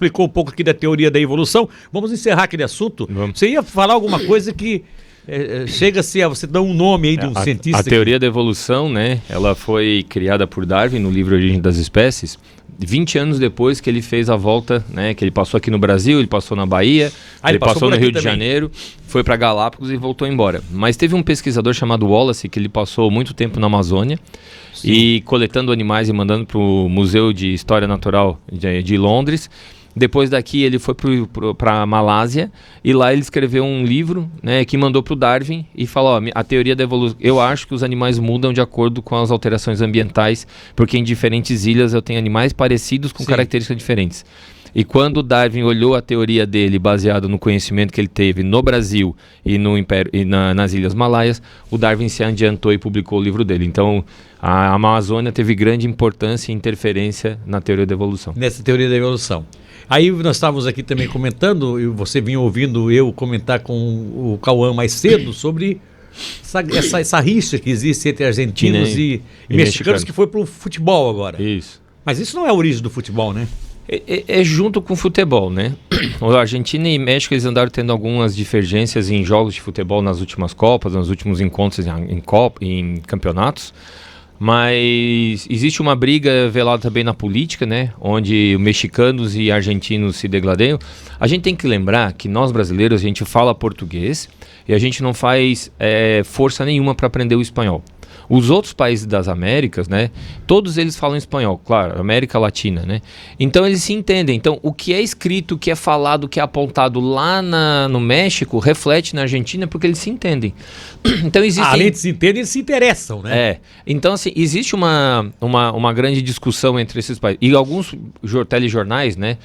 explicou um pouco aqui da teoria da evolução. Vamos encerrar aquele assunto. Vamos. Você ia falar alguma coisa que chega-se a você dar um nome aí de um cientista. A teoria da evolução, né? Ela foi criada por Darwin no livro Origem das Espécies, 20 anos depois que ele fez a volta, né? Que ele passou aqui no Brasil, ele passou na Bahia, ele passou no Rio de Janeiro, foi para Galápagos e voltou embora. Mas teve um pesquisador chamado Wallace, que ele passou muito tempo na Amazônia, sim, e coletando animais e mandando para o Museu de História Natural de Londres. Depois daqui ele foi para a Malásia e lá ele escreveu um livro, né, que mandou para o Darwin e falou, ó, a teoria da evolução, eu acho que os animais mudam de acordo com as alterações ambientais, porque em diferentes ilhas eu tenho animais parecidos com, sim, características diferentes. E quando o Darwin olhou a teoria dele baseado no conhecimento que ele teve no Brasil e no Império, e nas Ilhas Malaias, o Darwin se adiantou e publicou o livro dele. Então, a Amazônia teve grande importância e interferência na teoria da evolução. Nessa teoria da evolução. Aí nós estávamos aqui também comentando, e você vinha ouvindo eu comentar com o Cauã mais cedo sobre essa rixa que existe entre argentinos e mexicanos, que foi para o futebol agora. Isso. Mas isso não é a origem do futebol, né? É junto com o futebol, né? A Argentina e México, eles andaram tendo algumas divergências em jogos de futebol nas últimas Copas, nos últimos encontros em campeonatos. Mas existe uma briga velada também na política, né? Onde mexicanos e argentinos se degladeiam. A gente tem que lembrar que nós brasileiros, a gente fala português e a gente não faz força nenhuma para aprender o espanhol. Os outros países das Américas, né? Todos eles falam espanhol, claro, América Latina, né? Então eles se entendem. Então o que é escrito, o que é falado, o que é apontado lá no México, reflete na Argentina porque eles se entendem. Então existem... Além de se entenderem, eles se interessam, né? Então assim, existe uma grande discussão entre esses países. E alguns telejornais, né?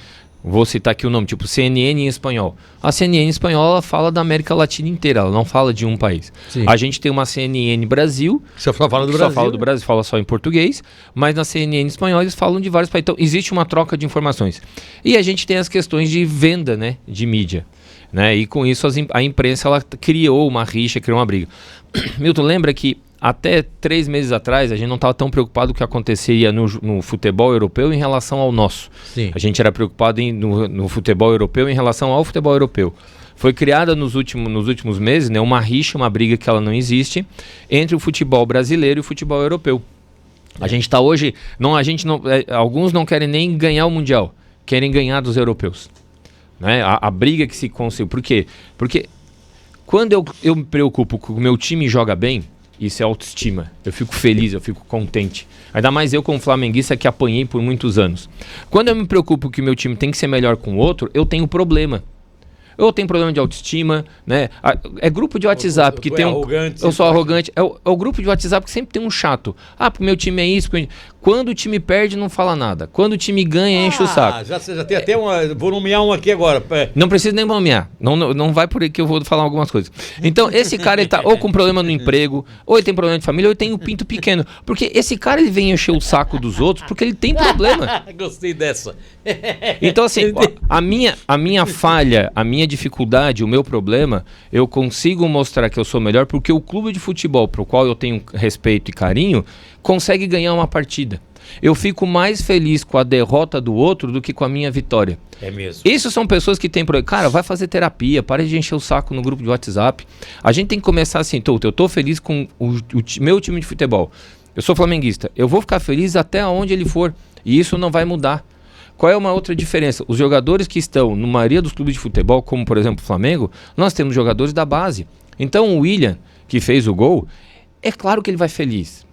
Vou citar aqui o nome, tipo CNN em espanhol. A CNN espanhola fala da América Latina inteira, ela não fala de um país. Sim. A gente tem uma CNN Brasil, que só fala do Brasil. Só fala do Brasil, fala só em português, mas na CNN espanhola eles falam de vários países. Então existe uma troca de informações. E a gente tem as questões de venda, né, de mídia. Né? E com isso a imprensa ela criou uma rixa, criou uma briga. Milton, lembra que até 3 meses atrás, a gente não estava tão preocupado com o que aconteceria no futebol europeu em relação ao nosso. Sim. A gente era preocupado no futebol europeu em relação ao futebol europeu. Foi criada nos últimos meses, né, uma rixa, uma briga que ela não existe, entre o futebol brasileiro e o futebol europeu. A gente está hoje... alguns não querem nem ganhar o Mundial, querem ganhar dos europeus. Né? A briga que se conseguiu. Por quê? Porque quando eu me preocupo que o meu time joga bem, isso é autoestima. Eu fico feliz, eu fico contente. Ainda mais eu como flamenguista que apanhei por muitos anos. Quando eu me preocupo que o meu time tem que ser melhor com o outro, eu tenho problema. Eu tenho problema de autoestima, né? É grupo de WhatsApp que tem eu sou arrogante. É o grupo de WhatsApp que sempre tem um chato. Ah, porque meu time é isso. Quando o time perde, não fala nada. Quando o time ganha, enche o saco. Já tem até vou nomear um aqui agora. Não precisa nem nomear. Não vai por aí que eu vou falar algumas coisas. Então, esse cara, ele tá ou com problema no emprego, ou ele tem problema de família, ou ele tem o pinto pequeno. Porque esse cara, ele vem encher o saco dos outros porque ele tem problema. Gostei dessa. Então, assim, a minha falha, a minha dificuldade, o meu problema, eu consigo mostrar que eu sou melhor porque o clube de futebol pro qual eu tenho respeito e carinho consegue ganhar uma partida. Eu fico mais feliz com a derrota do outro do que com a minha vitória. É mesmo. Isso são pessoas que têm problema. Cara, vai fazer terapia, para de encher o saco no grupo de WhatsApp. A gente tem que começar assim, eu tô feliz com o meu time de futebol. Eu sou flamenguista. Eu vou ficar feliz até onde ele for. E isso não vai mudar. Qual é uma outra diferença? Os jogadores que estão na maioria dos clubes de futebol, como por exemplo o Flamengo, nós temos jogadores da base. Então o William, que fez o gol, é claro que ele vai feliz.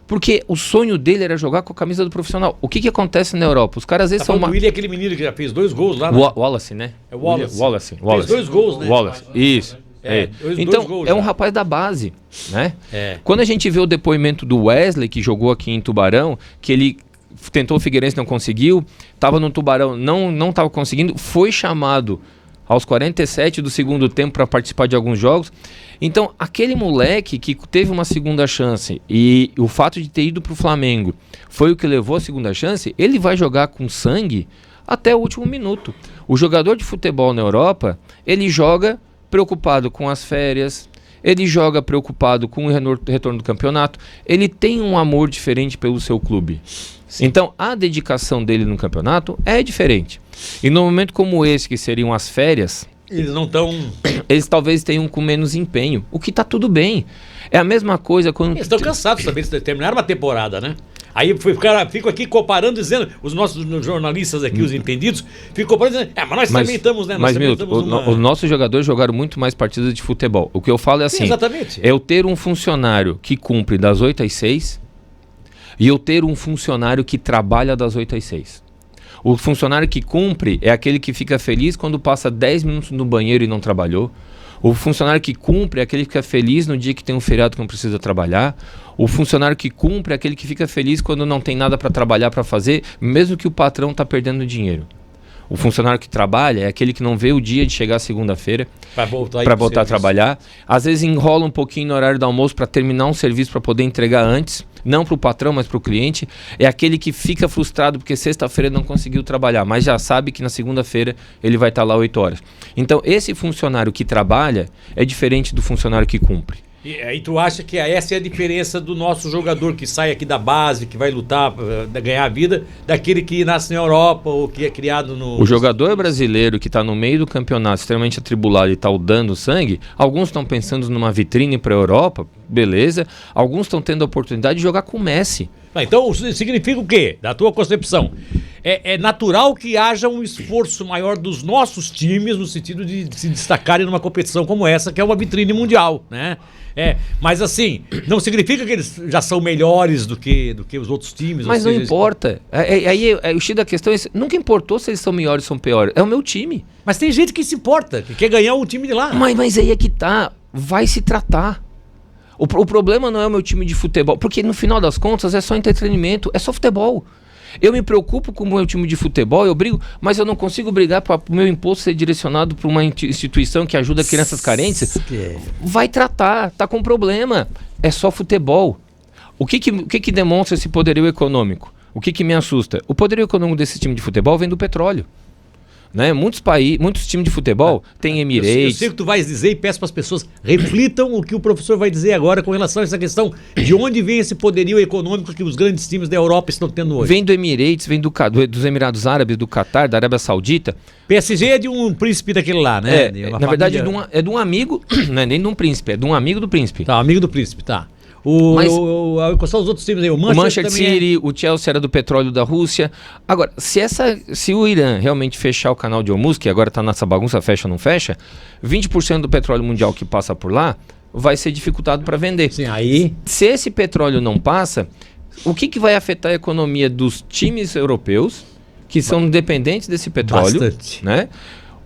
Porque o sonho dele era jogar com a camisa do profissional. O que acontece na Europa? Os caras às vezes são... O William é aquele menino que já fez 2 gols lá, né? Wallace, né? É Wallace. Fez 2 gols, né? Wallace, isso. Então, é um rapaz da base, né? Quando a gente vê o depoimento do Wesley, que jogou aqui em Tubarão, que ele tentou o Figueirense, não conseguiu, estava no Tubarão, não estava conseguindo, foi chamado aos 47 do segundo tempo para participar de alguns jogos. Então, aquele moleque que teve uma segunda chance e o fato de ter ido para o Flamengo foi o que levou a segunda chance, ele vai jogar com sangue até o último minuto. O jogador de futebol na Europa, ele joga preocupado com as férias, ele joga preocupado com o retorno do campeonato, ele tem um amor diferente pelo seu clube. Sim. Então, a dedicação dele no campeonato é diferente. E no momento como esse, que seriam as férias, eles não estão... Eles talvez tenham com menos empenho, o que está tudo bem. É a mesma coisa quando... Eles estão cansados também, eles terminaram uma temporada, né? Aí fico aqui comparando, dizendo, os nossos jornalistas aqui, os entendidos, ficam comparando, dizendo, mas nós também estamos, né? Mas, Milton, os nossos jogadores jogaram muito mais partidas de futebol. O que eu falo é assim, exatamente. Eu ter um funcionário que cumpre das 8 às 6 e eu ter um funcionário que trabalha das 8 às 6. O funcionário que cumpre é aquele que fica feliz quando passa 10 minutos no banheiro e não trabalhou. O funcionário que cumpre é aquele que fica feliz no dia que tem um feriado que não precisa trabalhar. O funcionário que cumpre é aquele que fica feliz quando não tem nada para trabalhar, para fazer, mesmo que o patrão está perdendo dinheiro. O funcionário que trabalha é aquele que não vê o dia de chegar segunda-feira para voltar a trabalhar. Às vezes enrola um pouquinho no horário do almoço para terminar um serviço para poder entregar antes, não para o patrão, mas para o cliente. É aquele que fica frustrado porque sexta-feira não conseguiu trabalhar, mas já sabe que na segunda-feira ele vai estar lá 8 horas. Então, esse funcionário que trabalha é diferente do funcionário que cumpre. E aí tu acha que essa é a diferença do nosso jogador que sai aqui da base, que vai lutar, ganhar a vida, daquele que nasce na Europa ou que é criado no... O jogador brasileiro que está no meio do campeonato extremamente atribulado e está dando sangue, alguns estão pensando numa vitrine para a Europa, beleza, alguns estão tendo a oportunidade de jogar com o Messi. Então significa o quê? Da tua concepção? É natural que haja um esforço maior dos nossos times no sentido de se destacarem numa competição como essa, que é uma vitrine mundial, né? Mas assim, não significa que eles já são melhores do que os outros times. Mas não importa. Aí o X da questão é esse. Nunca importou se eles são melhores ou são piores. É o meu time. Mas tem gente que se importa, que quer ganhar o time de lá. Mas aí é que tá. Vai se tratar. O problema não é o meu time de futebol, porque no final das contas é só entretenimento, é só futebol. Eu me preocupo com o meu time de futebol, eu brigo, mas eu não consigo brigar para o meu imposto ser direcionado para uma instituição que ajuda crianças carentes. Vai tratar, tá com problema. É só futebol. O que demonstra esse poderio econômico? O que me assusta? O poderio econômico desse time de futebol vem do petróleo. Né? Muitos times de futebol têm Emirates. Eu sei o que tu vais dizer e peço para as pessoas reflitam o que o professor vai dizer agora com relação a essa questão de onde vem esse poderio econômico que os grandes times da Europa estão tendo hoje. Vem do Emirates, vem dos Emirados Árabes, do Catar, da Arábia Saudita. PSG é de um príncipe daquele lá, né? Na verdade é de um amigo, não é nem de um príncipe, é de um amigo do príncipe. Tá, amigo do príncipe, tá. Só os outros times aí, o Manchester City, o Chelsea era do petróleo da Rússia. Agora, se o Irã realmente fechar o canal de Hormuz, que agora está nessa bagunça, fecha ou não fecha, 20% do petróleo mundial que passa por lá vai ser dificultado para vender. Sim, aí... Se esse petróleo não passa, o que vai afetar a economia dos times europeus, que são dependentes desse petróleo? Bastante. Né?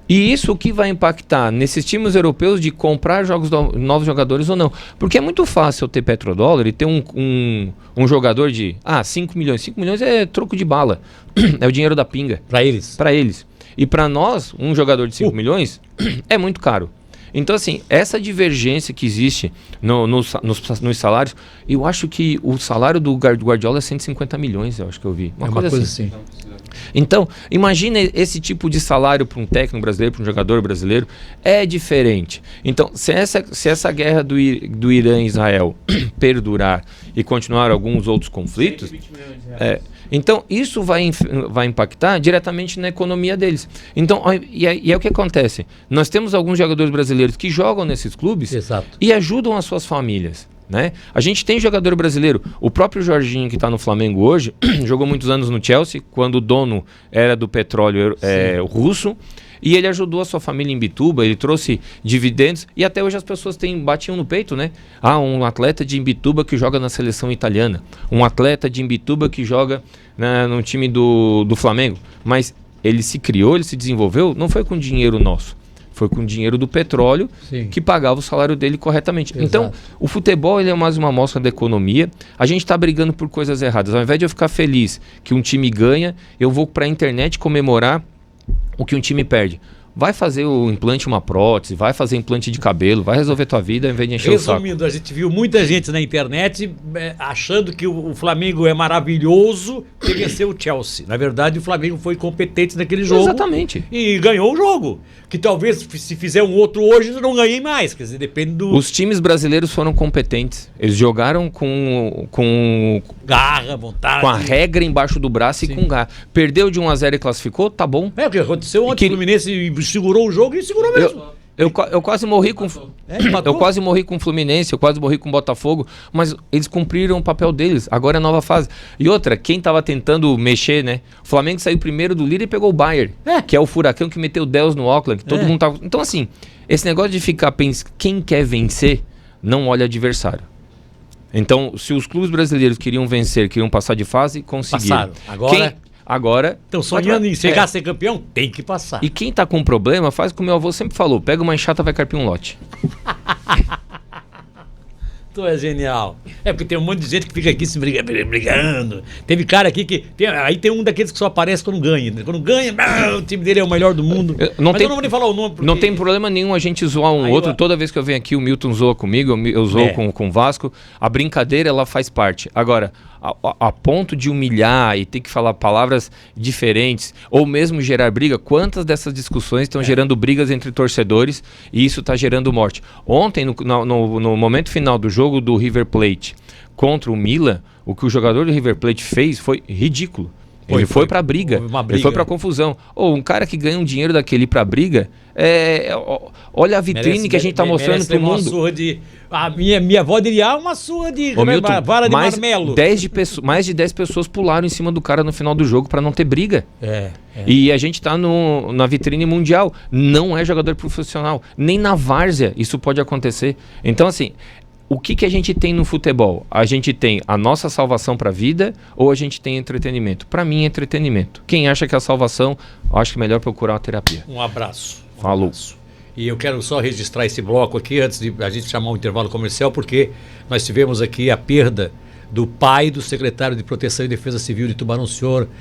E isso o que vai impactar nesses times europeus de comprar novos jogadores ou não. Porque é muito fácil eu ter petrodólar e ter um jogador de 5 milhões. 5 milhões é troco de bala. É o dinheiro da pinga. Para eles. Para eles. E para nós, um jogador de 5 milhões é muito caro. Então, assim, essa divergência que existe nos salários, eu acho que o salário do Guardiola é 150 milhões, eu acho que eu vi. Uma coisa assim. Então, imagina esse tipo de salário para um técnico brasileiro, para um jogador brasileiro, é diferente. Então, se essa guerra do Irã e Israel perdurar e continuar alguns outros conflitos, então isso vai impactar diretamente na economia deles. Então, e é o que acontece. Nós temos alguns jogadores brasileiros que jogam nesses clubes. Exato. E ajudam as suas famílias. Né? A gente tem jogador brasileiro, o próprio Jorginho que está no Flamengo hoje, jogou muitos anos no Chelsea, quando o dono era do petróleo russo, e ele ajudou a sua família em Imbituba, ele trouxe dividendos, e até hoje as pessoas batiam no peito, né? Um atleta de Imbituba que joga na seleção italiana, um atleta de Imbituba que joga no time do Flamengo, mas ele se criou, ele se desenvolveu, não foi com dinheiro nosso. Foi com o dinheiro do petróleo. Sim. Que pagava o salário dele corretamente. Exato. Então, o futebol ele é mais uma amostra da economia. A gente está brigando por coisas erradas. Ao invés de eu ficar feliz que um time ganha, eu vou para a internet comemorar o que um time perde. vai fazer o implante, uma prótese, vai fazer implante de cabelo, vai resolver tua vida ao invés de encher o saco. Resumindo, a gente viu muita gente na internet achando que o Flamengo é maravilhoso porque venceu o Chelsea. Na verdade, o Flamengo foi competente naquele jogo. Exatamente. E ganhou o jogo. Que talvez, se fizer um outro hoje, não ganhe mais. Quer dizer, depende do... Os times brasileiros foram competentes. Eles jogaram com garra, vontade. Com a regra embaixo do braço. Sim. E com garra. Perdeu de 1-0 e classificou? Tá bom. O que aconteceu ontem, o Fluminense segurou o jogo e segurou mesmo. Eu quase morri com eu quase morri com o Fluminense, eu quase morri com o Botafogo, mas eles cumpriram o papel deles. Agora é a nova fase. E outra, quem tava tentando mexer, né? O Flamengo saiu primeiro do líder e pegou o Bayern, que é o furacão que meteu 10 no Auckland, que todo mundo tava... Então assim, esse negócio de ficar pensando, quem quer vencer, não olha adversário. Então, se os clubes brasileiros queriam vencer, queriam passar de fase, conseguiram. Passaram. Agora, então, sonhando em chegar a ser campeão, tem que passar. E quem tá com problema, faz o que o meu avô sempre falou: pega uma enxada, vai carpir um lote. Tu é genial. É porque tem um monte de gente que fica aqui se brigando. Teve cara aqui que... aí tem um daqueles que só aparece quando ganha. Quando ganha, o time dele é o melhor do mundo. Mas eu não vou nem falar o nome. Porque... Não tem problema nenhum a gente zoar um outro. Toda vez que eu venho aqui, o Milton zoa comigo, eu zoo com o Vasco. A brincadeira, ela faz parte. Agora, a ponto de humilhar e ter que falar palavras diferentes, ou mesmo gerar briga, quantas dessas discussões estão gerando brigas entre torcedores e isso está gerando morte? Ontem, no momento final do jogo do River Plate contra o Milan, o que o jogador do River Plate fez foi ridículo. Ele foi pra briga, ele foi pra confusão. Ou um cara que ganha um dinheiro daquele pra briga, olha a vitrine que a gente tá mostrando pro mundo. Surra de, a minha avó diria uma surra de vara de marmelo. Mais de 10 pessoas pularam em cima do cara no final do jogo pra não ter briga. E a gente tá na vitrine mundial. Não é jogador profissional. Nem na várzea isso pode acontecer. Então assim... O que a gente tem no futebol? A gente tem a nossa salvação para a vida ou a gente tem entretenimento? Para mim é entretenimento. Quem acha que é a salvação, acho que é melhor procurar uma terapia. Um abraço. Falou. Abraço. E eu quero só registrar esse bloco aqui antes de a gente chamar um intervalo comercial, porque nós tivemos aqui a perda do pai do secretário de Proteção e Defesa Civil de Tubarão, o senhor